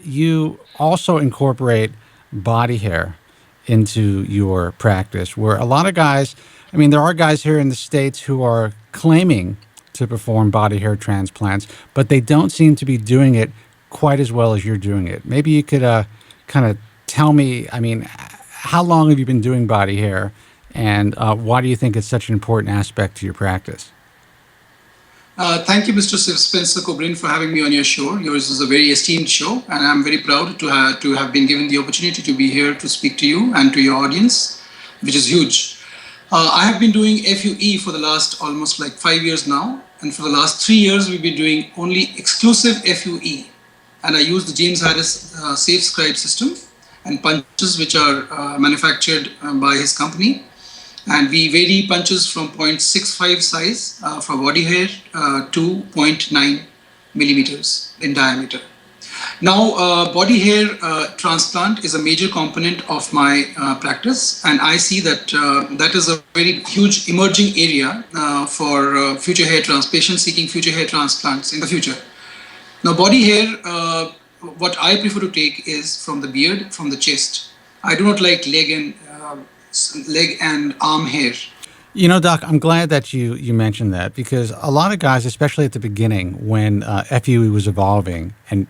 you also incorporate body hair into your practice, where a lot of guys, I mean, there are guys here in the States who are claiming to perform body hair transplants, but they don't seem to be doing it quite as well as you're doing it. Maybe you could kind of tell me, I mean, how long have you been doing body hair, and why do you think it's such an important aspect to your practice? Thank you, Mr. Spencer Kobren, for having me on your show. Yours is a very esteemed show, and I'm very proud to have been given the opportunity to be here to speak to you and to your audience, which is huge. I have been doing FUE for the last almost like 5 years now, and for the last 3 years, we've been doing only exclusive FUE. And I use the James Harris Safe Scribe system and punches which are manufactured by his company. And we vary punches from 0.65 size for body hair to zero point 0.9 millimeters in diameter. Now, body hair transplant is a major component of my practice, and I see that that is a very huge emerging area for future hair patients seeking future hair transplants in the future. Now, body hair, what I prefer to take is from the beard, from the chest. I do not like leg and arm hair. You know, Doc, I'm glad that you mentioned that, because a lot of guys, especially at the beginning when FUE was evolving and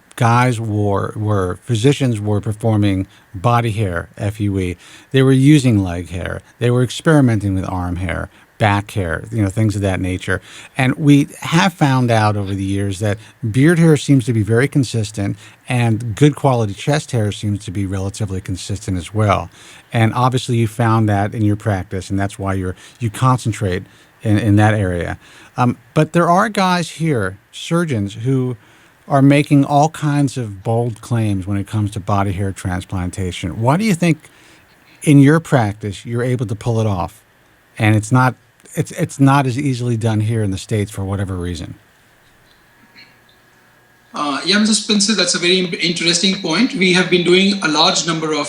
physicians were performing body hair FUE, they were using leg hair, they were experimenting with arm hair, back hair, things of that nature. And we have found out over the years that beard hair seems to be very consistent, and good quality chest hair seems to be relatively consistent as well. And obviously you found that in your practice, and that's why you concentrate in that area. But there are guys here, surgeons, who are making all kinds of bold claims when it comes to body hair transplantation. Why do you think in your practice you're able to pull it off, and it's not as easily done here in the States for whatever reason? Yeah, Mr. Spencer, that's a very interesting point. We have been doing a large number of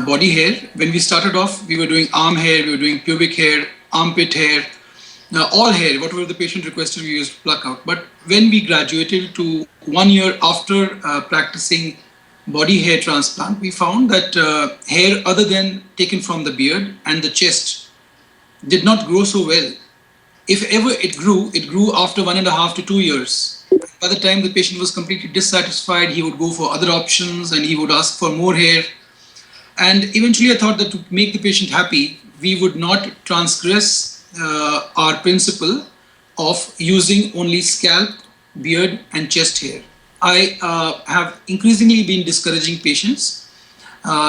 body hair. When we started off, we were doing arm hair, we were doing pubic hair, armpit hair, all hair, whatever the patient requested, we used to pluck out. But when we graduated to 1 year after practicing body hair transplant, we found that hair other than taken from the beard and the chest did not grow so well. If ever it grew after 1.5 to 2 years. By the time the patient was completely dissatisfied, he would go for other options and he would ask for more hair. And eventually I thought that to make the patient happy, we would not transgress our principle of using only scalp, beard and chest hair. I have increasingly been discouraging patients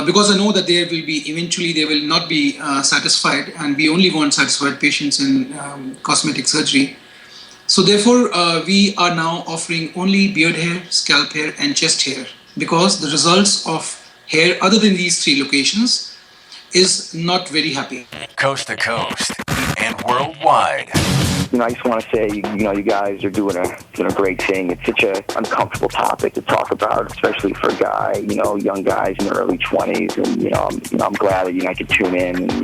because I know that eventually they will not be satisfied, and we only want satisfied patients in cosmetic surgery. So therefore, we are now offering only beard hair, scalp hair and chest hair, because the results of hair other than these 3 locations is not very happy. Coast to coast and worldwide. I just want to say, you guys are doing a great thing. It's such an uncomfortable topic to talk about, especially for a guy, young guys in their early 20s. And, I'm glad that, I could tune in and,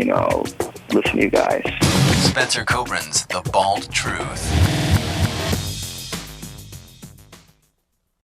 listen to you guys. Spencer Kobren's The Bald Truth.